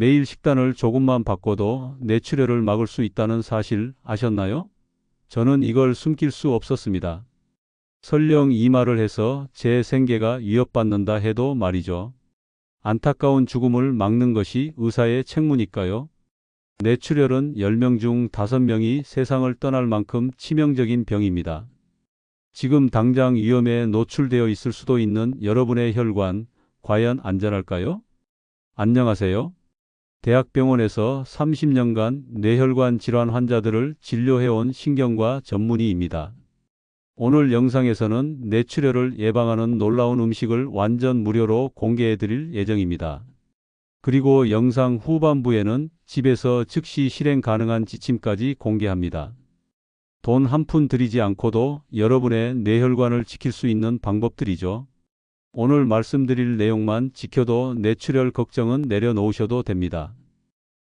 매일 식단을 조금만 바꿔도 뇌출혈을 막을 수 있다는 사실 아셨나요? 저는 이걸 숨길 수 없었습니다. 설령 이 말을 해서 제 생계가 위협받는다 해도 말이죠. 안타까운 죽음을 막는 것이 의사의 책무니까요. 뇌출혈은 10명 중 5명이 세상을 떠날 만큼 치명적인 병입니다. 지금 당장 위험에 노출되어 있을 수도 있는 여러분의 혈관, 과연 안전할까요? 안녕하세요. 대학병원에서 30년간 뇌혈관 질환 환자들을 진료해온 신경과 전문의입니다. 오늘 영상에서는 뇌출혈을 예방하는 놀라운 음식을 완전 무료로 공개해 드릴 예정입니다. 그리고 영상 후반부에는 집에서 즉시 실행 가능한 지침까지 공개합니다. 돈 한 푼 들이지 않고도 여러분의 뇌혈관을 지킬 수 있는 방법들이죠. 오늘 말씀드릴 내용만 지켜도 뇌출혈 걱정은 내려놓으셔도 됩니다.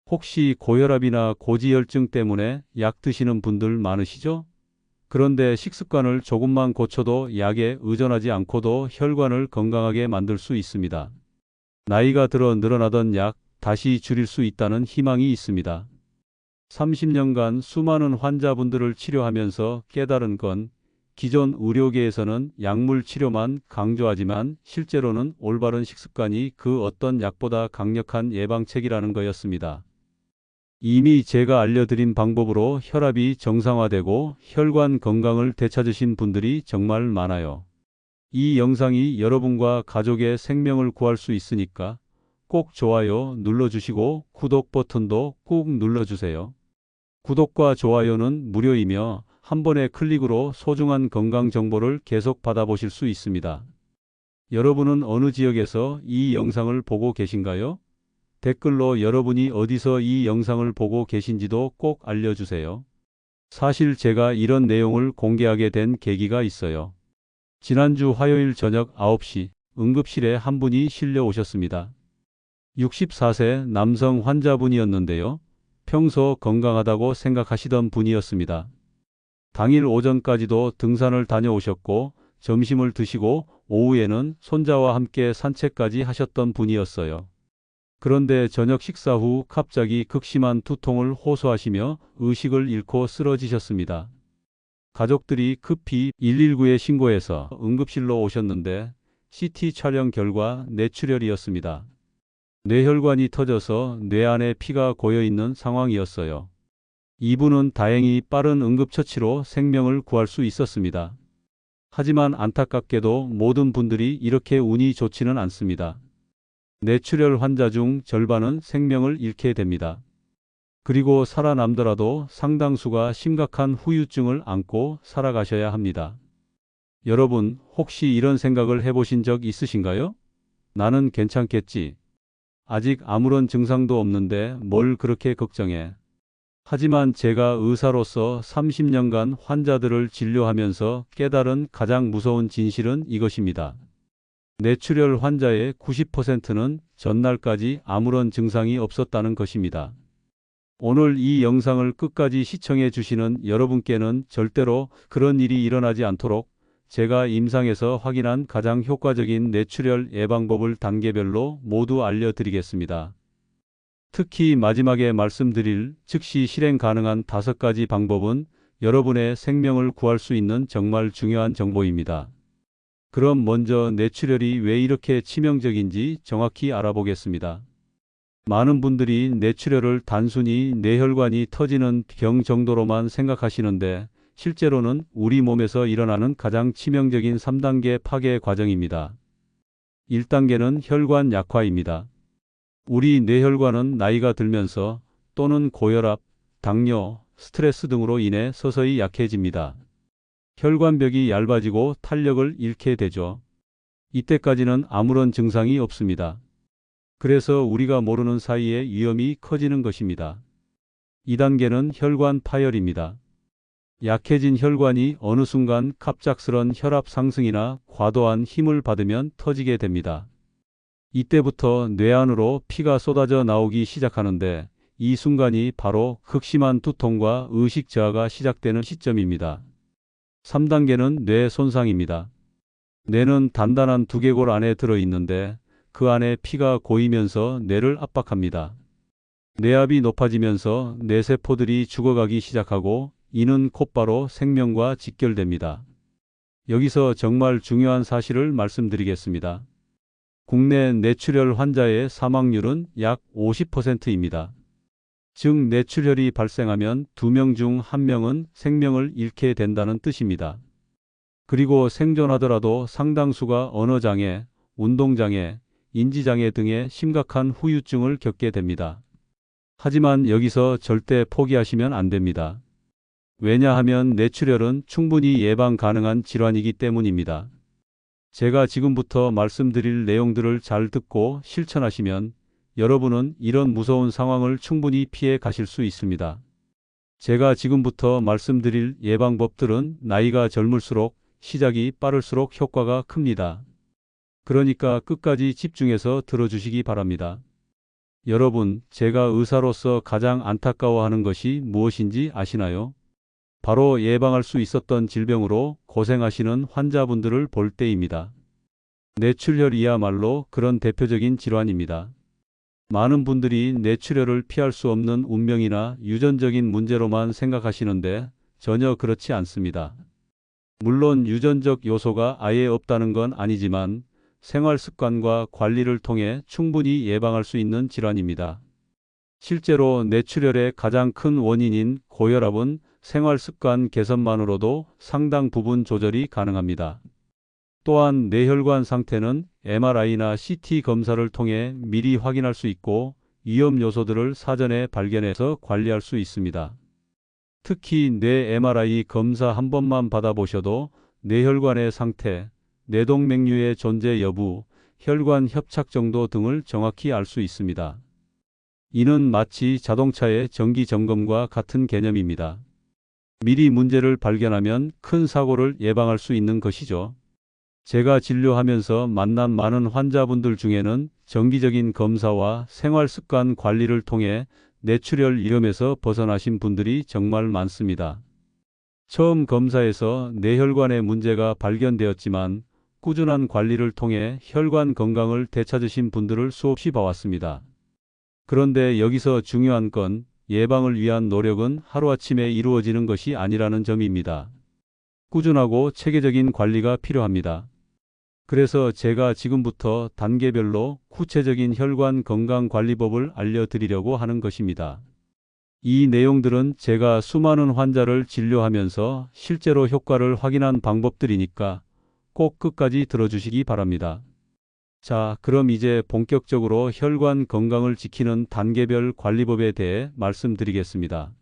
혹시 고혈압이나 고지혈증 때문에 약 드시는 분들 많으시죠? 그런데 식습관을 조금만 고쳐도 약에 의존하지 않고도 혈관을 건강하게 만들 수 있습니다. 나이가 들어 늘어나던 약 다시 줄일 수 있다는 희망이 있습니다. 30년간 수많은 환자분들을 치료하면서 깨달은 건 기존 의료계에서는 약물 치료만 강조하지만 실제로는 올바른 식습관이 그 어떤 약보다 강력한 예방책이라는 거였습니다. 이미 제가 알려드린 방법으로 혈압이 정상화되고 혈관 건강을 되찾으신 분들이 정말 많아요. 이 영상이 여러분과 가족의 생명을 구할 수 있으니까 꼭 좋아요 눌러주시고 구독 버튼도 꾹 눌러주세요. 구독과 좋아요는 무료이며 한 번의 클릭으로 소중한 건강 정보를 계속 받아보실 수 있습니다. 여러분은 어느 지역에서 이 영상을 보고 계신가요? 댓글로 여러분이 어디서 이 영상을 보고 계신지도 꼭 알려주세요. 사실 제가 이런 내용을 공개하게 된 계기가 있어요. 지난주 화요일 저녁 9시 응급실에 한 분이 실려 오셨습니다. 64세 남성 환자분이었는데요. 평소 건강하다고 생각하시던 분이었습니다. 당일 오전까지도 등산을 다녀오셨고 점심을 드시고 오후에는 손자와 함께 산책까지 하셨던 분이었어요. 그런데 저녁 식사 후 갑자기 극심한 두통을 호소하시며 의식을 잃고 쓰러지셨습니다. 가족들이 급히 119에 신고해서 응급실로 오셨는데 CT 촬영 결과 뇌출혈이었습니다. 뇌혈관이 터져서 뇌 안에 피가 고여있는 상황이었어요. 이분은 다행히 빠른 응급처치로 생명을 구할 수 있었습니다. 하지만 안타깝게도 모든 분들이 이렇게 운이 좋지는 않습니다. 뇌출혈 환자 중 절반은 생명을 잃게 됩니다. 그리고 살아남더라도 상당수가 심각한 후유증을 안고 살아가셔야 합니다. 여러분, 혹시 이런 생각을 해보신 적 있으신가요? 나는 괜찮겠지. 아직 아무런 증상도 없는데 뭘 그렇게 걱정해. 하지만 제가 의사로서 30년간 환자들을 진료하면서 깨달은 가장 무서운 진실은 이것입니다. 뇌출혈 환자의 90%는 전날까지 아무런 증상이 없었다는 것입니다. 오늘 이 영상을 끝까지 시청해 주시는 여러분께는 절대로 그런 일이 일어나지 않도록 제가 임상에서 확인한 가장 효과적인 뇌출혈 예방법을 단계별로 모두 알려드리겠습니다. 특히 마지막에 말씀드릴 즉시 실행 가능한 5가지 방법은 여러분의 생명을 구할 수 있는 정말 중요한 정보입니다. 그럼 먼저 뇌출혈이 왜 이렇게 치명적인지 정확히 알아보겠습니다. 많은 분들이 뇌출혈을 단순히 뇌혈관이 터지는 병 정도로만 생각하시는데 실제로는 우리 몸에서 일어나는 가장 치명적인 3단계 파괴 과정입니다. 1단계는 혈관 약화입니다. 우리 뇌혈관은 나이가 들면서 또는 고혈압, 당뇨, 스트레스 등으로 인해 서서히 약해집니다. 혈관벽이 얇아지고 탄력을 잃게 되죠. 이때까지는 아무런 증상이 없습니다. 그래서 우리가 모르는 사이에 위험이 커지는 것입니다. 2단계는 혈관 파열입니다. 약해진 혈관이 어느 순간 갑작스런 혈압 상승이나 과도한 힘을 받으면 터지게 됩니다. 이때부터 뇌 안으로 피가 쏟아져 나오기 시작하는데 이 순간이 바로 극심한 두통과 의식 저하가 시작되는 시점입니다. 3단계는 뇌 손상입니다. 뇌는 단단한 두개골 안에 들어있는데 그 안에 피가 고이면서 뇌를 압박합니다. 뇌압이 높아지면서 뇌세포들이 죽어가기 시작하고 이는 곧바로 생명과 직결됩니다. 여기서 정말 중요한 사실을 말씀드리겠습니다. 국내 뇌출혈 환자의 사망률은 약 50%입니다. 즉 뇌출혈이 발생하면 2명 중 1명은 생명을 잃게 된다는 뜻입니다. 그리고 생존하더라도 상당수가 언어장애, 운동장애, 인지장애 등의 심각한 후유증을 겪게 됩니다. 하지만 여기서 절대 포기하시면 안 됩니다. 왜냐하면 뇌출혈은 충분히 예방 가능한 질환이기 때문입니다. 제가 지금부터 말씀드릴 내용들을 잘 듣고 실천하시면 여러분은 이런 무서운 상황을 충분히 피해 가실 수 있습니다. 제가 지금부터 말씀드릴 예방법들은 나이가 젊을수록 시작이 빠를수록 효과가 큽니다. 그러니까 끝까지 집중해서 들어주시기 바랍니다. 여러분, 제가 의사로서 가장 안타까워하는 것이 무엇인지 아시나요? 바로 예방할 수 있었던 질병으로 고생하시는 환자분들을 볼 때입니다. 뇌출혈이야말로 그런 대표적인 질환입니다. 많은 분들이 뇌출혈을 피할 수 없는 운명이나 유전적인 문제로만 생각하시는데 전혀 그렇지 않습니다. 물론 유전적 요소가 아예 없다는 건 아니지만 생활 습관과 관리를 통해 충분히 예방할 수 있는 질환입니다. 실제로 뇌출혈의 가장 큰 원인인 고혈압은 생활 습관 개선만으로도 상당 부분 조절이 가능합니다. 또한 뇌혈관 상태는 MRI나 CT 검사를 통해 미리 확인할 수 있고 위험 요소들을 사전에 발견해서 관리할 수 있습니다. 특히 뇌 MRI 검사 한 번만 받아보셔도 뇌혈관의 상태, 뇌동맥류의 존재 여부, 혈관 협착 정도 등을 정확히 알 수 있습니다. 이는 마치 자동차의 정기 점검과 같은 개념입니다. 미리 문제를 발견하면 큰 사고를 예방할 수 있는 것이죠. 제가 진료하면서 만난 많은 환자분들 중에는 정기적인 검사와 생활 습관 관리를 통해 뇌출혈 위험에서 벗어나신 분들이 정말 많습니다. 처음 검사에서 뇌혈관에 문제가 발견되었지만 꾸준한 관리를 통해 혈관 건강을 되찾으신 분들을 수없이 봐왔습니다. 그런데 여기서 중요한 건 예방을 위한 노력은 하루아침에 이루어지는 것이 아니라는 점입니다. 꾸준하고 체계적인 관리가 필요합니다. 그래서 제가 지금부터 단계별로 구체적인 혈관 건강 관리법을 알려드리려고 하는 것입니다. 이 내용들은 제가 수많은 환자를 진료하면서 실제로 효과를 확인한 방법들이니까 꼭 끝까지 들어주시기 바랍니다. 자, 그럼 이제 본격적으로 혈관 건강을 지키는 단계별 관리법에 대해 말씀드리겠습니다.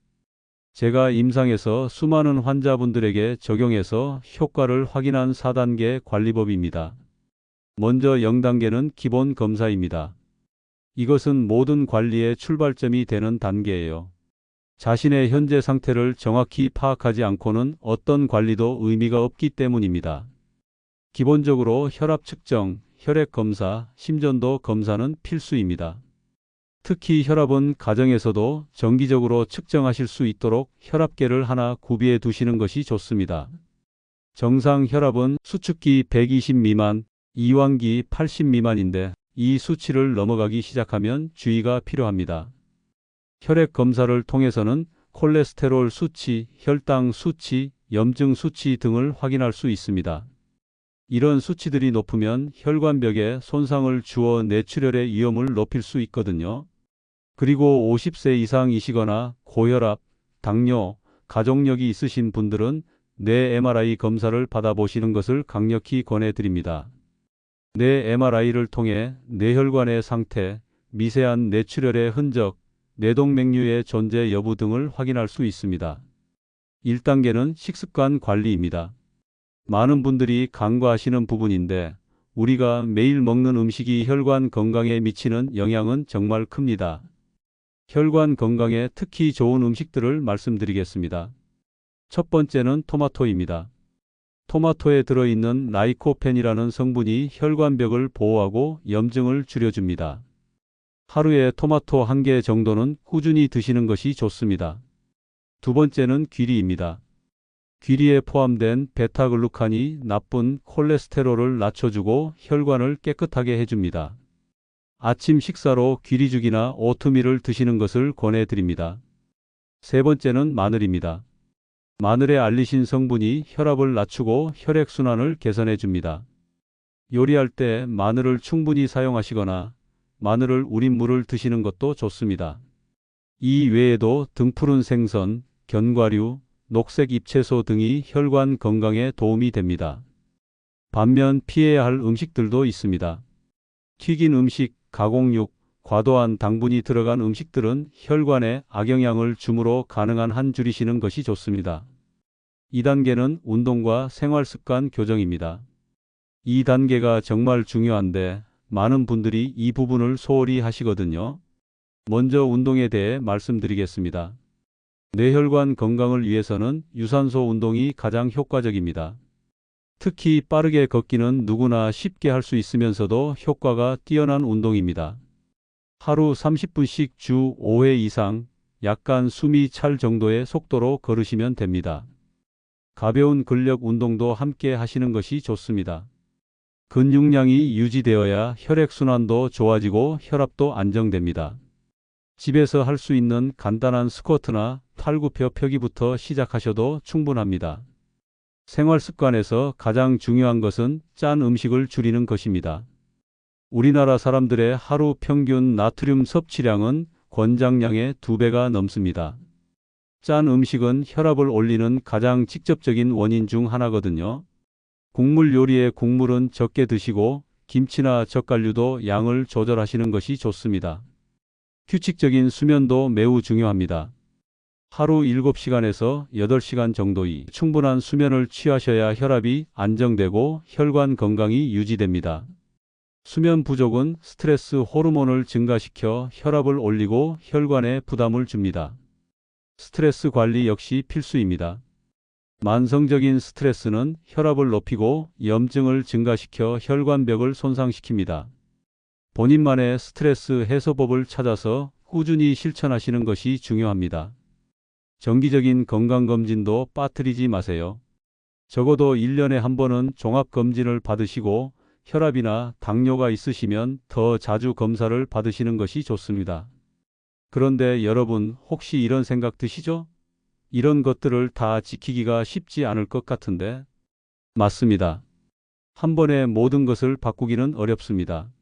제가 임상에서 수많은 환자분들에게 적용해서 효과를 확인한 4단계 관리법입니다. 먼저 0단계는 기본 검사입니다. 이것은 모든 관리의 출발점이 되는 단계예요. 자신의 현재 상태를 정확히 파악하지 않고는 어떤 관리도 의미가 없기 때문입니다. 기본적으로 혈압 측정, 혈액 검사, 심전도 검사는 필수입니다. 특히 혈압은 가정에서도 정기적으로 측정하실 수 있도록 혈압계를 하나 구비해 두시는 것이 좋습니다. 정상 혈압은 수축기 120 미만, 이완기 80 미만인데 이 수치를 넘어가기 시작하면 주의가 필요합니다. 혈액 검사를 통해서는 콜레스테롤 수치, 혈당 수치, 염증 수치 등을 확인할 수 있습니다. 이런 수치들이 높으면 혈관벽에 손상을 주어 뇌출혈의 위험을 높일 수 있거든요. 그리고 50세 이상이시거나 고혈압, 당뇨, 가족력이 있으신 분들은 뇌 MRI 검사를 받아보시는 것을 강력히 권해드립니다. 뇌 MRI를 통해 뇌혈관의 상태, 미세한 뇌출혈의 흔적, 뇌동맥류의 존재 여부 등을 확인할 수 있습니다. 1단계는 식습관 관리입니다. 많은 분들이 간과하시는 부분인데 우리가 매일 먹는 음식이 혈관 건강에 미치는 영향은 정말 큽니다. 혈관 건강에 특히 좋은 음식들을 말씀드리겠습니다. 첫 번째는 토마토입니다. 토마토에 들어있는 라이코펜이라는 성분이 혈관벽을 보호하고 염증을 줄여줍니다. 하루에 토마토 1개 정도는 꾸준히 드시는 것이 좋습니다. 두 번째는 귀리입니다. 귀리에 포함된 베타글루칸이 나쁜 콜레스테롤을 낮춰주고 혈관을 깨끗하게 해줍니다. 아침 식사로 귀리죽이나 오트밀을 드시는 것을 권해드립니다. 세 번째는 마늘입니다. 마늘의 알리신 성분이 혈압을 낮추고 혈액순환을 개선해 줍니다. 요리할 때 마늘을 충분히 사용하시거나 마늘을 우린 물을 드시는 것도 좋습니다. 이 외에도 등푸른 생선, 견과류, 녹색 잎채소 등이 혈관 건강에 도움이 됩니다. 반면 피해야 할 음식들도 있습니다. 튀긴 음식, 가공육, 과도한 당분이 들어간 음식들은 혈관에 악영향을 주므로 가능한 한 줄이시는 것이 좋습니다. 2단계는 운동과 생활습관 교정입니다. 이 단계가 정말 중요한데 많은 분들이 이 부분을 소홀히 하시거든요. 먼저 운동에 대해 말씀드리겠습니다. 뇌혈관 건강을 위해서는 유산소 운동이 가장 효과적입니다. 특히 빠르게 걷기는 누구나 쉽게 할 수 있으면서도 효과가 뛰어난 운동입니다. 하루 30분씩 주 5회 이상 약간 숨이 찰 정도의 속도로 걸으시면 됩니다. 가벼운 근력 운동도 함께 하시는 것이 좋습니다. 근육량이 유지되어야 혈액순환도 좋아지고 혈압도 안정됩니다. 집에서 할 수 있는 간단한 스쿼트나 팔굽혀 펴기부터 시작하셔도 충분합니다. 생활 습관에서 가장 중요한 것은 짠 음식을 줄이는 것입니다. 우리나라 사람들의 하루 평균 나트륨 섭취량은 권장량의 2배가 넘습니다. 짠 음식은 혈압을 올리는 가장 직접적인 원인 중 하나거든요. 국물 요리의 국물은 적게 드시고 김치나 젓갈류도 양을 조절하시는 것이 좋습니다. 규칙적인 수면도 매우 중요합니다. 하루 7시간에서 8시간 정도의 충분한 수면을 취하셔야 혈압이 안정되고 혈관 건강이 유지됩니다. 수면 부족은 스트레스 호르몬을 증가시켜 혈압을 올리고 혈관에 부담을 줍니다. 스트레스 관리 역시 필수입니다. 만성적인 스트레스는 혈압을 높이고 염증을 증가시켜 혈관벽을 손상시킵니다. 본인만의 스트레스 해소법을 찾아서 꾸준히 실천하시는 것이 중요합니다. 정기적인 건강검진도 빠뜨리지 마세요. 적어도 1년에 한 번은 종합검진을 받으시고 혈압이나 당뇨가 있으시면 더 자주 검사를 받으시는 것이 좋습니다. 그런데 여러분 혹시 이런 생각 드시죠? 이런 것들을 다 지키기가 쉽지 않을 것 같은데? 맞습니다. 한 번에 모든 것을 바꾸기는 어렵습니다.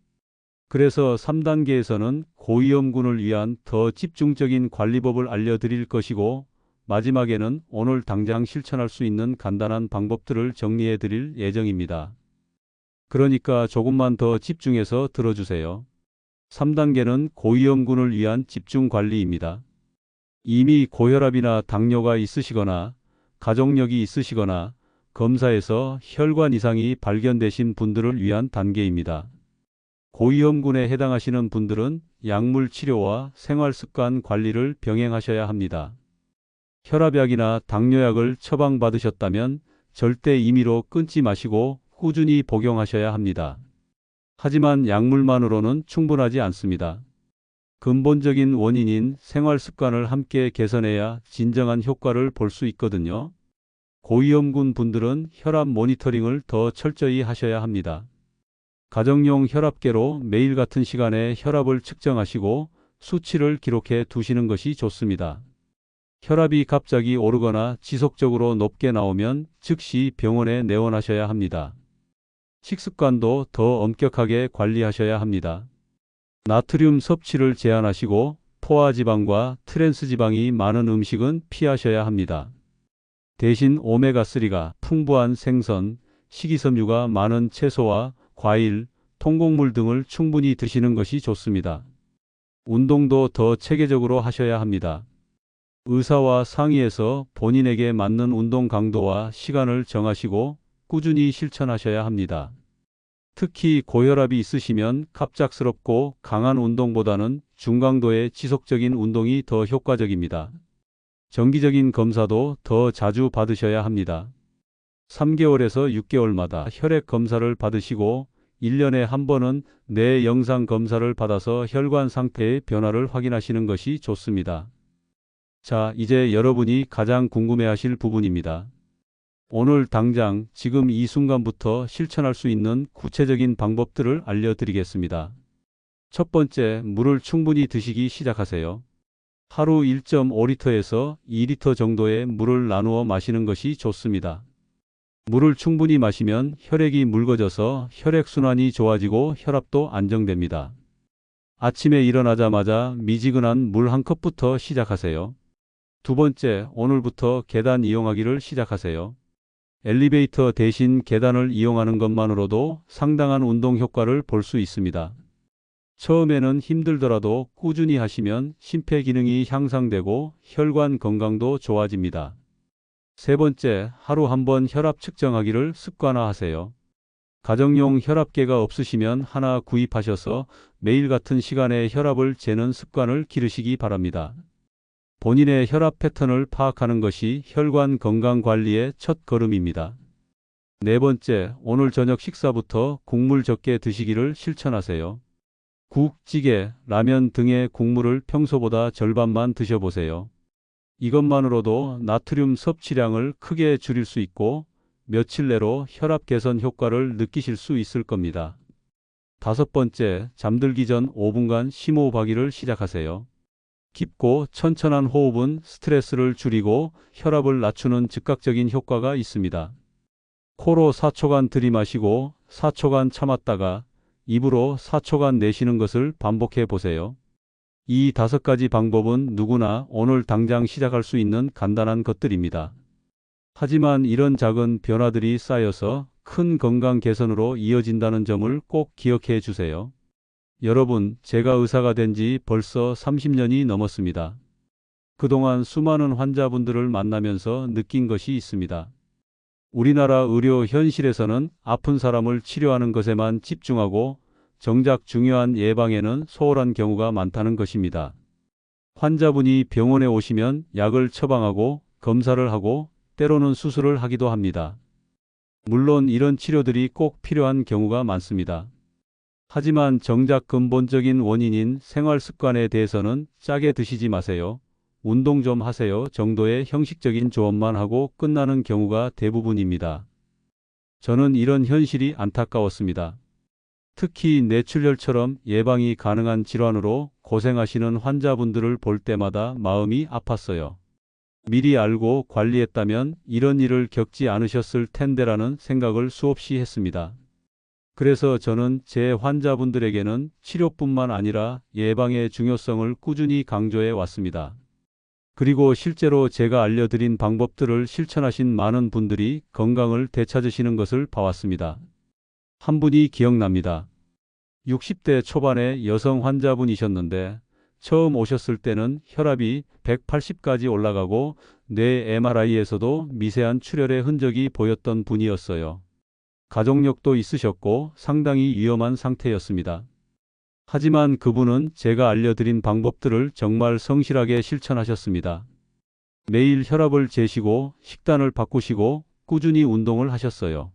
그래서 3단계에서는 고위험군을 위한 더 집중적인 관리법을 알려드릴 것이고 마지막에는 오늘 당장 실천할 수 있는 간단한 방법들을 정리해 드릴 예정입니다. 그러니까 조금만 더 집중해서 들어주세요. 3단계는 고위험군을 위한 집중관리입니다. 이미 고혈압이나 당뇨가 있으시거나 가족력이 있으시거나 검사에서 혈관 이상이 발견되신 분들을 위한 단계입니다. 고위험군에 해당하시는 분들은 약물 치료와 생활습관 관리를 병행하셔야 합니다. 혈압약이나 당뇨약을 처방받으셨다면 절대 임의로 끊지 마시고 꾸준히 복용하셔야 합니다. 하지만 약물만으로는 충분하지 않습니다. 근본적인 원인인 생활습관을 함께 개선해야 진정한 효과를 볼 수 있거든요. 고위험군 분들은 혈압 모니터링을 더 철저히 하셔야 합니다. 가정용 혈압계로 매일 같은 시간에 혈압을 측정하시고 수치를 기록해 두시는 것이 좋습니다. 혈압이 갑자기 오르거나 지속적으로 높게 나오면 즉시 병원에 내원하셔야 합니다. 식습관도 더 엄격하게 관리하셔야 합니다. 나트륨 섭취를 제한하시고 포화지방과 트랜스지방이 많은 음식은 피하셔야 합니다. 대신 오메가3가 풍부한 생선, 식이섬유가 많은 채소와 과일, 통곡물 등을 충분히 드시는 것이 좋습니다. 운동도 더 체계적으로 하셔야 합니다. 의사와 상의해서 본인에게 맞는 운동 강도와 시간을 정하시고 꾸준히 실천하셔야 합니다. 특히 고혈압이 있으시면 갑작스럽고 강한 운동보다는 중강도의 지속적인 운동이 더 효과적입니다. 정기적인 검사도 더 자주 받으셔야 합니다. 3개월에서 6개월마다 혈액 검사를 받으시고 1년에 한 번은 뇌 영상 검사를 받아서 혈관 상태의 변화를 확인하시는 것이 좋습니다. 자, 이제 여러분이 가장 궁금해하실 부분입니다. 오늘 당장 지금 이 순간부터 실천할 수 있는 구체적인 방법들을 알려드리겠습니다. 첫 번째, 물을 충분히 드시기 시작하세요. 하루 1.5리터에서 2리터 정도의 물을 나누어 마시는 것이 좋습니다. 물을 충분히 마시면 혈액이 묽어져서 혈액순환이 좋아지고 혈압도 안정됩니다. 아침에 일어나자마자 미지근한 물 한 컵부터 시작하세요. 두 번째, 오늘부터 계단 이용하기를 시작하세요. 엘리베이터 대신 계단을 이용하는 것만으로도 상당한 운동 효과를 볼 수 있습니다. 처음에는 힘들더라도 꾸준히 하시면 심폐기능이 향상되고 혈관 건강도 좋아집니다. 세 번째, 하루 한 번 혈압 측정하기를 습관화하세요. 가정용 혈압계가 없으시면 하나 구입하셔서 매일 같은 시간에 혈압을 재는 습관을 기르시기 바랍니다. 본인의 혈압 패턴을 파악하는 것이 혈관 건강 관리의 첫 걸음입니다. 네 번째, 오늘 저녁 식사부터 국물 적게 드시기를 실천하세요. 국, 찌개, 라면 등의 국물을 평소보다 절반만 드셔보세요. 이것만으로도 나트륨 섭취량을 크게 줄일 수 있고 며칠 내로 혈압 개선 효과를 느끼실 수 있을 겁니다. 다섯 번째, 잠들기 전 5분간 심호흡하기를 시작하세요. 깊고 천천한 호흡은 스트레스를 줄이고 혈압을 낮추는 즉각적인 효과가 있습니다. 코로 4초간 들이마시고 4초간 참았다가 입으로 4초간 내쉬는 것을 반복해 보세요. 이 5가지 방법은 누구나 오늘 당장 시작할 수 있는 간단한 것들입니다. 하지만 이런 작은 변화들이 쌓여서 큰 건강 개선으로 이어진다는 점을 꼭 기억해 주세요. 여러분, 제가 의사가 된 지 벌써 30년이 넘었습니다. 그동안 수많은 환자분들을 만나면서 느낀 것이 있습니다. 우리나라 의료 현실에서는 아픈 사람을 치료하는 것에만 집중하고 정작 중요한 예방에는 소홀한 경우가 많다는 것입니다. 환자분이 병원에 오시면 약을 처방하고 검사를 하고 때로는 수술을 하기도 합니다. 물론 이런 치료들이 꼭 필요한 경우가 많습니다. 하지만 정작 근본적인 원인인 생활 습관에 대해서는 짜게 드시지 마세요. 운동 좀 하세요 정도의 형식적인 조언만 하고 끝나는 경우가 대부분입니다. 저는 이런 현실이 안타까웠습니다. 특히 뇌출혈처럼 예방이 가능한 질환으로 고생하시는 환자분들을 볼 때마다 마음이 아팠어요. 미리 알고 관리했다면 이런 일을 겪지 않으셨을 텐데라는 생각을 수없이 했습니다. 그래서 저는 제 환자분들에게는 치료뿐만 아니라 예방의 중요성을 꾸준히 강조해 왔습니다. 그리고 실제로 제가 알려드린 방법들을 실천하신 많은 분들이 건강을 되찾으시는 것을 봐왔습니다. 한 분이 기억납니다. 60대 초반의 여성 환자분이셨는데 처음 오셨을 때는 혈압이 180까지 올라가고 뇌 MRI에서도 미세한 출혈의 흔적이 보였던 분이었어요. 가족력도 있으셨고 상당히 위험한 상태였습니다. 하지만 그분은 제가 알려드린 방법들을 정말 성실하게 실천하셨습니다. 매일 혈압을 재시고 식단을 바꾸시고 꾸준히 운동을 하셨어요.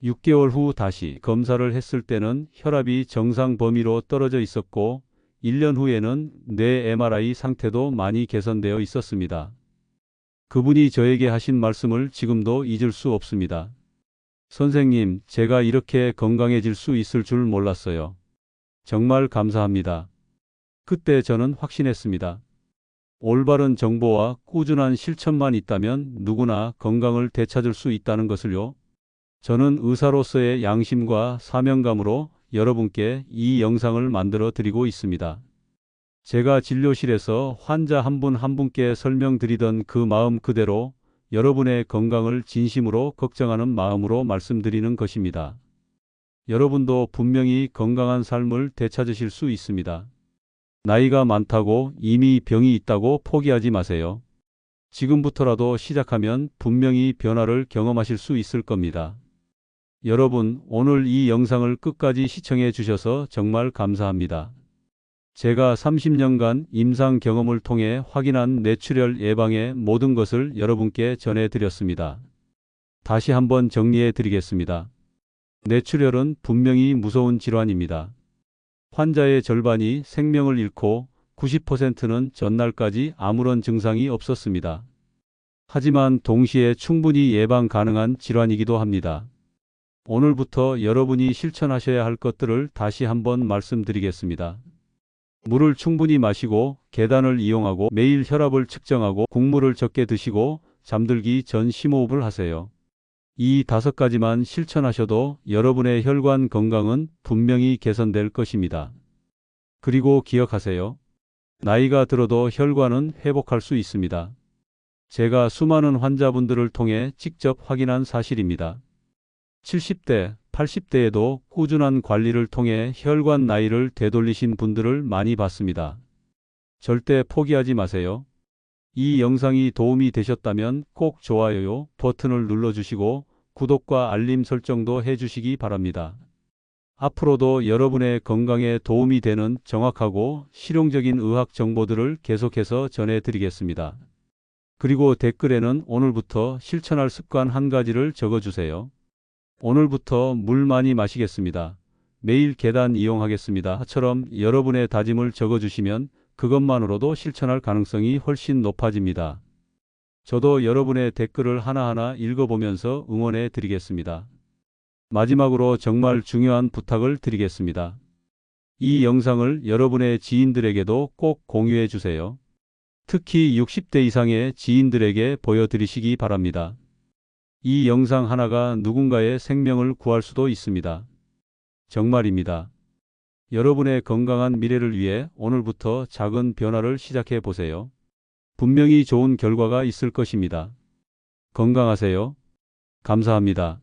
6개월 후 다시 검사를 했을 때는 혈압이 정상 범위로 떨어져 있었고 1년 후에는 뇌 MRI 상태도 많이 개선되어 있었습니다. 그분이 저에게 하신 말씀을 지금도 잊을 수 없습니다. 선생님, 제가 이렇게 건강해질 수 있을 줄 몰랐어요. 정말 감사합니다. 그때 저는 확신했습니다. 올바른 정보와 꾸준한 실천만 있다면 누구나 건강을 되찾을 수 있다는 것을요. 저는 의사로서의 양심과 사명감으로 여러분께 이 영상을 만들어 드리고 있습니다. 제가 진료실에서 환자 한 분 한 분께 설명드리던 그 마음 그대로 여러분의 건강을 진심으로 걱정하는 마음으로 말씀드리는 것입니다. 여러분도 분명히 건강한 삶을 되찾으실 수 있습니다. 나이가 많다고 이미 병이 있다고 포기하지 마세요. 지금부터라도 시작하면 분명히 변화를 경험하실 수 있을 겁니다. 여러분, 오늘 이 영상을 끝까지 시청해 주셔서 정말 감사합니다. 제가 30년간 임상 경험을 통해 확인한 뇌출혈 예방의 모든 것을 여러분께 전해드렸습니다. 다시 한번 정리해 드리겠습니다. 뇌출혈은 분명히 무서운 질환입니다. 환자의 절반이 생명을 잃고 90%는 전날까지 아무런 증상이 없었습니다. 하지만 동시에 충분히 예방 가능한 질환이기도 합니다. 오늘부터 여러분이 실천하셔야 할 것들을 다시 한번 말씀드리겠습니다. 물을 충분히 마시고 계단을 이용하고 매일 혈압을 측정하고 국물을 적게 드시고 잠들기 전 심호흡을 하세요. 이 5가지만 실천하셔도 여러분의 혈관 건강은 분명히 개선될 것입니다. 그리고 기억하세요. 나이가 들어도 혈관은 회복할 수 있습니다. 제가 수많은 환자분들을 통해 직접 확인한 사실입니다. 70대, 80대에도 꾸준한 관리를 통해 혈관 나이를 되돌리신 분들을 많이 봤습니다. 절대 포기하지 마세요. 이 영상이 도움이 되셨다면 꼭 좋아요 버튼을 눌러주시고 구독과 알림 설정도 해주시기 바랍니다. 앞으로도 여러분의 건강에 도움이 되는 정확하고 실용적인 의학 정보들을 계속해서 전해드리겠습니다. 그리고 댓글에는 오늘부터 실천할 습관 한 가지를 적어주세요. 오늘부터 물 많이 마시겠습니다. 매일 계단 이용하겠습니다.처럼 여러분의 다짐을 적어주시면 그것만으로도 실천할 가능성이 훨씬 높아집니다. 저도 여러분의 댓글을 하나하나 읽어보면서 응원해 드리겠습니다. 마지막으로 정말 중요한 부탁을 드리겠습니다. 이 영상을 여러분의 지인들에게도 꼭 공유해 주세요. 특히 60대 이상의 지인들에게 보여드리시기 바랍니다. 이 영상 하나가 누군가의 생명을 구할 수도 있습니다. 정말입니다. 여러분의 건강한 미래를 위해 오늘부터 작은 변화를 시작해 보세요. 분명히 좋은 결과가 있을 것입니다. 건강하세요. 감사합니다.